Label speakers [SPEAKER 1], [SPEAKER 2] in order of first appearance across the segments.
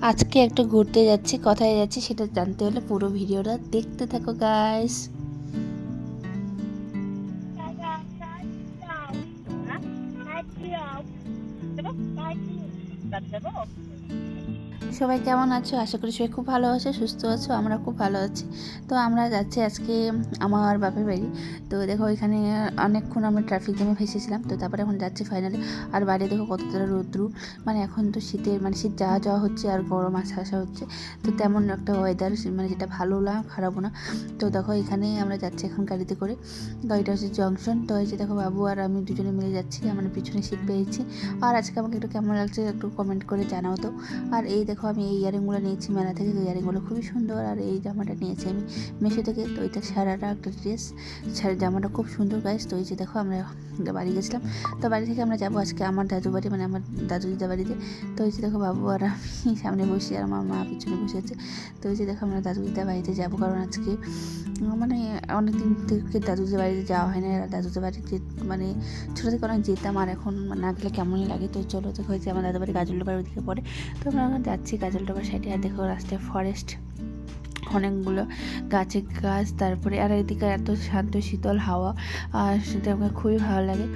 [SPEAKER 1] আজকে একটু ঘুরতে যাচ্ছি, কোথায় যাচ্ছি সেটা জানতে হলে পুরো ভিডিওটা দেখতে থাকো গাইস। সবাই কেমন আছো? আশা করি সবাই খুব ভালো আছো, সুস্থ আছো। আমরা খুব ভালো আছি। তো আমরা যাচ্ছি আজকে আমার বাপের বাড়ি। তো দেখো এখানে অনেকক্ষণ আমরা ট্রাফিক জ্যামে ফেসেছিলাম। তো তারপরে এখন যাচ্ছি ফাইনালি। আর বাইরে দেখো কতটা রৌদ্রু, মানে এখন তো শীতের মানে শীত যাওয়া যাওয়া হচ্ছে আর গরম আসা হচ্ছে। তো তেমন একটা ওয়েদার, মানে যেটা ভালো না খারাপও না। তো দেখো এখানে আমরা যাচ্ছি এখন গাড়িতে করে। গাড়িটা হচ্ছে জংশন। তো এই যে দেখো বাবু আর আমি দুজনে মিলে যাচ্ছি, আমার পিছনে সিট পেয়েছি। আর আজকে আমাকে একটু কেমন লাগছে একটু কমেন্ট করে জানাও তো। আর এই দেখো আমি এই ইয়ারিংগুলো নিয়েছি মেলা থেকে। ইয়ারিংগুলো খুবই সুন্দর। আর এই জামাটা নিয়েছি আমি মেশো থেকে। তো এটা সারাটা একটা ড্রেস, জামাটা খুব সুন্দর গাইস। তো এই যে দেখো আমরা বাড়ি গেছিলাম। তো বাড়ি থেকে আমরা যাবো আজকে আমার দাদু বাড়ি, মানে আমার দাদু দিদা বাড়িতে। তো এই যে দেখো বাবু আর আমি সামনে বসি আর আমার মা পিছনে বসে আছে। তো এই যে দেখো আমরা দাদু দিদা বাড়িতে যাবো, কারণ আজকে মানে অনেকদিন থেকে দাদু দিদার বাড়িতে যাওয়া হয় না। আর দাদু দিদার বাড়িতে মানে ছোটো থেকে অনেক যেতাম, আর এখন না গেলে কেমনই লাগে। তো চলো দেখো হয়েছে আমার দাদু বাড়ি গাজলডোবার ওদিকে পড়ে। তো আমরা এখন যাচ্ছি গাজলডোবার সাইডে। আর দেখো রাস্তায় ফরেস্ট, অনেকগুলো গাছের গাছ, তারপরে আর এদিকে এত শান্ত শীতল হাওয়া, আর সেটা আমার খুবই ভালো লাগে।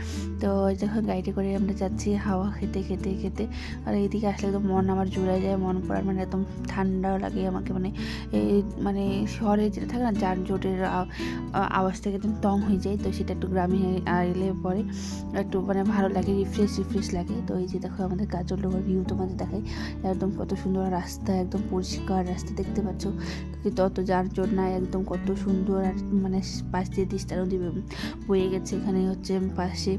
[SPEAKER 1] তো যখন গাড়িতে করে আমরা যাচ্ছি হাওয়া খেতে খেতে খেতে, আর এইদিকে আসলে একদম মন আমার জুড়ে যায়, মন পড়ার মানে একদম ঠান্ডাও লাগে আমাকে। মানে এই মানে শহরে যেটা থাকে না যানজটের আওয়াজ থেকে একদম তং হয়ে যায়। তো সেটা একটু গ্রামে এলে পরে একটু মানে ভালো লাগে, রিফ্রেশ লাগে। তো এই যে দেখো আমাদের গাজলডোবার ভিউ তোমাদের দেখাই, একদম কত সুন্দর রাস্তা, একদম পরিষ্কার রাস্তা দেখতে পাচ্ছ, কিন্তু অত যানজট নাই, একদম কত সুন্দর। আর মানে পাশ দিয়ে তিস্তা নদী বয়ে গেছে, এখানে হচ্ছে পাশে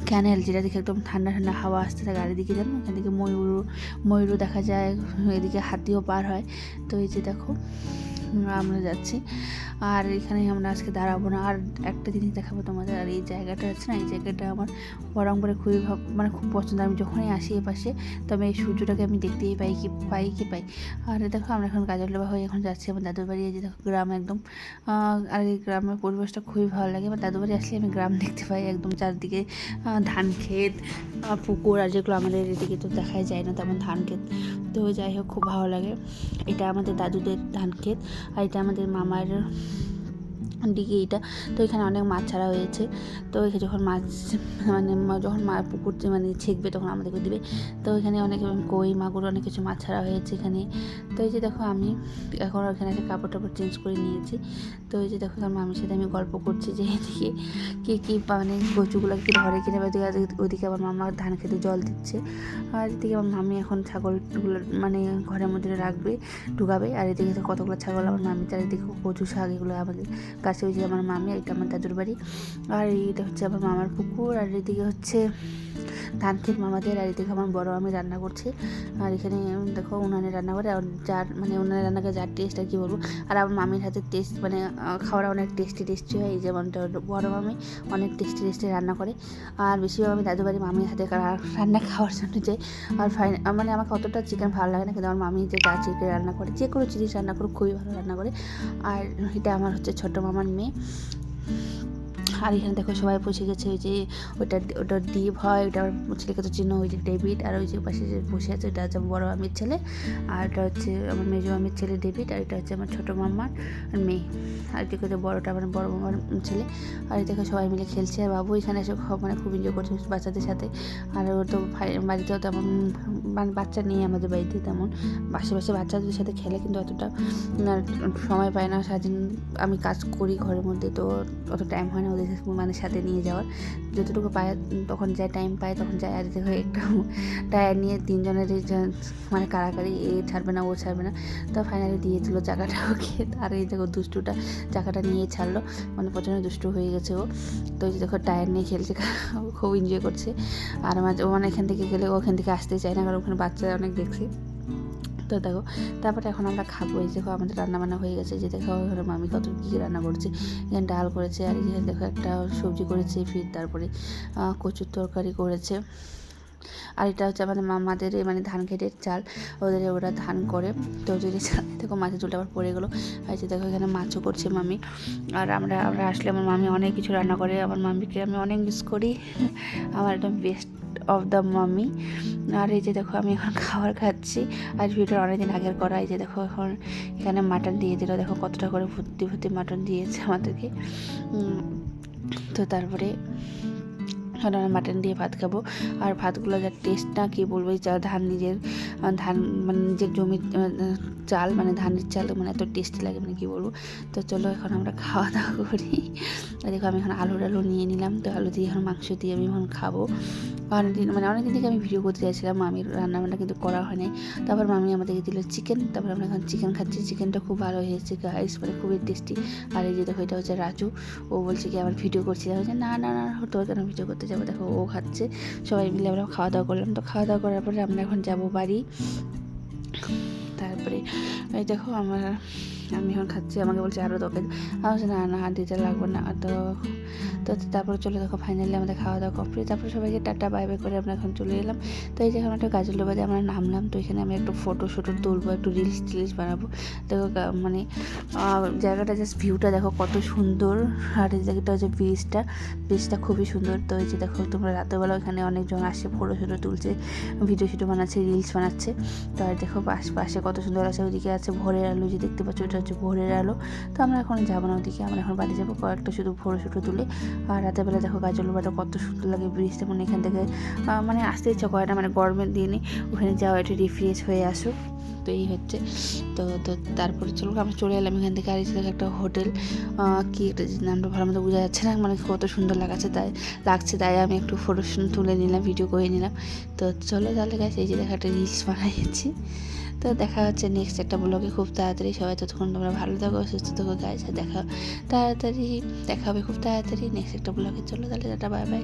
[SPEAKER 1] ক্যানেল, যেটা দেখে একদম ঠান্ডা ঠান্ডা হাওয়া আসতে থাকে। আর এদিকে জানো এখান থেকে ময়ূরও দেখা যায়, এদিকে হাতিও পার হয়। তো এই যে দেখো আমরা যাচ্ছি, আর এখানে আমরা আজকে দাঁড়াবো না। আর একটা জিনিস দেখাবো তোমাদের, আর এই জায়গাটা আছে না, এই জায়গাটা আমার বরংপুরে খুবই মানে খুব পছন্দ। আমি যখনই আসি এ পাশে, তবে এই সূর্যটাকে আমি দেখতেই পাই। আর দেখো আমরা এখন গাজলডোবা হয়ে এখন যাচ্ছি আমার দাদুর বাড়ি। এই যে দেখো গ্রাম একদম, আর এই গ্রামের পরিবেশটা খুবই ভালো লাগে। আমার দাদুর বাড়ি আসলে আমি গ্রাম দেখতে পাই, একদম চারদিকে ধান ক্ষেত, পুকুর, আর যেগুলো আমাদের এদিকে তো দেখাই যায় না তেমন ধান ক্ষেত। তো যাই হোক খুব ভালো লাগে। এটা আমাদের দাদুদের ধান ক্ষেত, আর এটা আমাদের মামার দিকে এইটা। তো এখানে অনেক মাছ ছাড়া হয়েছে। তো এখানে যখন মাছ মানে যখন পুকুর মানে ছেঁকবে তখন আমাদেরকে দিবে। তো এখানে অনেক কই মাগুর অনেক কিছু মাছ ছাড়া হয়েছে এখানে। তো এই যে দেখো আমি এখন এখানে একটা কাপড় টাপড় চেঞ্জ করে নিয়েছি। তো এই যে দেখো আমার মামির সাথে আমি গল্প করছি যে এদিকে কী মানে কচুগুলো কি ধরে কিনে, ওইদিকে আমার মামা ধান খেতে জল দিচ্ছে। আর এদিকে আমার মামি এখন ছাগলগুলো মানে ঘরের মধ্যে ঢুকাবে। আর এদিকে কতগুলো ছাগল আমার মামি, তার এদিকে কচু শাক, এগুলো আমাদের কাছে। ওই যে আমার মামি, এটা আমার দাদুর বাড়ি। আর এইটা হচ্ছে আমার মামার পুকুর। আর এদিকে হচ্ছে ধান ক্ষেত মামাদের। আর এদিকে আমার বড় আমি রান্না করছি। আর এখানে দেখো উনানে রান্না করে, আর যার মানে উনানে রান্না করে যার টেস্ট আর কী বলবো। আর আমার মামির হাতের টেস্ট মানে খাওয়াটা অনেক টেস্টি হয়। এই যেমন বড় মামি অনেক টেস্টি রান্না করে। আর বেশিরভাগ আমি দাদু বাড়ি মামির হাতে রান্না খাওয়ার জন্য যাই। আর মানে আমাকে অতটা চিকেন ভালো লাগে না, কিন্তু আমার মামি যে যা চিকেন রান্না করে, যে কোনো জিনিস রান্না করে খুবই ভালো রান্না করে। আর এটা আমার হচ্ছে ছোটো মামার মেয়ে। আর এখানে দেখো সবাই বসে গেছে, ওই যে ওটা ডিপ হয়, ওটা আমার ছেলেকে তো চিহ্ন, ওই যে ডেভিড। আর ওই যে পাশে যে বসে আছে ওটা হচ্ছে বড় মামির ছেলে, আর এটা হচ্ছে আমার মেজো মামির ছেলে ডেভিড। আর এটা হচ্ছে আমার ছোটো মামার মেয়ে। আর এদিকে হচ্ছে বড়োটা আমার বড় মামার ছেলে। আর এদিকে সবাই মিলে খেলছে। আর বাবু এখানে এসে মানে খুব এনজয় করছে বাচ্চাদের সাথে। আর ও তো বাড়িতেও তেমন মানে বাচ্চা নেই আমাদের বাড়িতে তেমন, আশেপাশে বাচ্চাদের সাথে খেলে, কিন্তু অতটা সময় পায় না। সারাদিন আমি কাজ করি ঘরের মধ্যে, তো অত টাইম হয় না ওদের মানে সাথে নিয়ে যাওয়ার। যতটুকু পায় তখন যায়, টাইম পায় তখন যায়। আর দেখো একটা টায়ার নিয়ে তিনজনের মানে কাড়াকাড়ি, এ ছাড়বে না ও ছাড়বে না। তো ফাইনালি দিয়ে দিল চাকাটা ওকে। আর এই দেখো দুষ্টুটা চাকাটা নিয়ে ছাড়লো, মানে প্রচণ্ড দুষ্টু হয়ে গেছে ও। তো এই দেখো টায়ার নিয়ে খেলছে, খুব এনজয় করছে। আর ও মানে এখান থেকে গেলে ওখান থেকে আসতে চায় না, কারণ ওখানে বাচ্চারা অনেক দেখছে। তো দেখো তারপরে এখন আমরা খাবো। এই দেখো আমাদের রান্নাবান্না হয়ে গেছে, যে দেখো মামি কত কী রান্না করছে। এখানে ডাল করেছে, আর এখানে দেখো একটা সবজি করেছে, ফির তারপরে কচুর তরকারি করেছে। আর এটা হচ্ছে আমাদের মামাদের মানে ধান খেতের চাল, ওরা ধান করে। তো যদি দেখো মাছের ঝোলটা আবার পড়ে গেলো। আর যে দেখো এখানে মাছও করছে মামি। আর আমরা আসলে আমার মামি অনেক কিছু রান্না করে, আমার মামিকে আমি অনেক মিস করি, আমার একদম বেস্ট অফ দ্য মামি। আর এই যে দেখো আমি এখন খাবার খাচ্ছি, আর ভিডিওটা অনেকদিন আগের করা। এই যে দেখো এখন এখানে মাটন দিয়ে দিল, দেখো কতটা করে ভর্তি ভর্তি মাটন দিয়েছে আমাদেরকে। তো তারপরে আমরা মাটন দিয়ে ভাত খাবো। আর ভাতগুলো যা টেস্ট না কি বলবো, যা ধান মানে নিজের জমির চাল, মানে ধানের চাল, মানে এত টেস্টি লাগে মানে কী বলবো। তো চলো এখন আমরা খাওয়া দাওয়া করি। দেখো আমি এখন আলু নিয়ে নিলাম, তো আলু দিয়ে এখন মাংস দিয়ে আমি এখন খাবো। অনেকদিন থেকে আমি ভিডিও করতে চাইছিলাম মামির রান্নাবান্না, কিন্তু করা হয় নাই। তারপর মামি আমাদেরকে দিল চিকেন, তারপর আমরা এখন চিকেন খাচ্ছি। চিকেনটা খুব ভালো হয়েছে গাইস, মানে খুবই টেস্টি। আর এই যে দেখো এটা হচ্ছে রাজু, ও বলছে কি আমার ভিডিও করছি, না না না তোর কেন ভিডিও করতে যাবো। দেখো ও খাচ্ছে, সবাই মিলে আমরা খাওয়া দাওয়া করলাম। তো খাওয়া দাওয়া করার পরে আমরা এখন যাবো বাড়ি। তারপরে এই দেখো আমি এখন খাচ্ছি, আমাকে বলছে আরও দরকার, আমি বলছি না দিতে লাগবে না। তো তারপরে চলে দেখো ফাইনালি আমাদের খাওয়া দাওয়া কমপ্লিট। তারপরে সবাইকে টাটা বাই বাই করে আমরা এখন চলে এলাম। তো এই যে এখন একটা গাজলডোবাতে আমরা নামলাম। তো এখানে আমি একটু ফটো তুলবো, একটু রিলস বানাবো। দেখো মানে জায়গাটা জাস্ট ভিউটা দেখো কত সুন্দর। আর এই জায়গাটা হচ্ছে ব্রিজটা খুবই সুন্দর। তো এই যে দেখো তোমরা রাতেরবেলা এখানে অনেকজন আসে, ফটো তুলছে, ভিডিও বানাচ্ছে, রিলস বানাচ্ছে। তো আর দেখো পাশে কত সুন্দর আছে, ওইদিকে আছে ভোরের আলো, যে দেখতে পাচ্ছ ওটা হচ্ছে ভোরের আলো। তো আমরা এখন যাবো না ওদিকে, আমরা এখন বাড়ি যাবো কয়েকটা শুধু ফটো তুলে। আর রাতের বেলা দেখো গাজলডোবাটা কত সুন্দর লাগে, ব্রিজটা মানে এখান থেকে মানে আসতে ইচ্ছা করে না, মানে গরমের দিনে ওখানে যাওয়া একটু রিফ্রেশ হয়ে আসো। তো এই হচ্ছে তো তারপরে চলো আমরা চলে এলাম এখান থেকে। আর এই দেখো একটা হোটেল, কি একটা নামটা ভালো মতো বোঝা যাচ্ছে না, মানে কত সুন্দর তাই আমি একটু ফটো তুলে নিলাম, ভিডিও করে নিলাম। তো চলো তাহলে গাইস, এই যে দেখো একটা রিলস বানাইছি। তো দেখা হচ্ছে নেক্সট একটা ব্লগে খুব তাড়াতাড়ি। সবাই ততক্ষণ তোমরা ভালো থাকো, সুস্থ থাকো গাইস। দেখা হবে খুব তাড়াতাড়ি নেক্সট একটা ব্লগে। চলো তাহলে টাটা বাই বাই।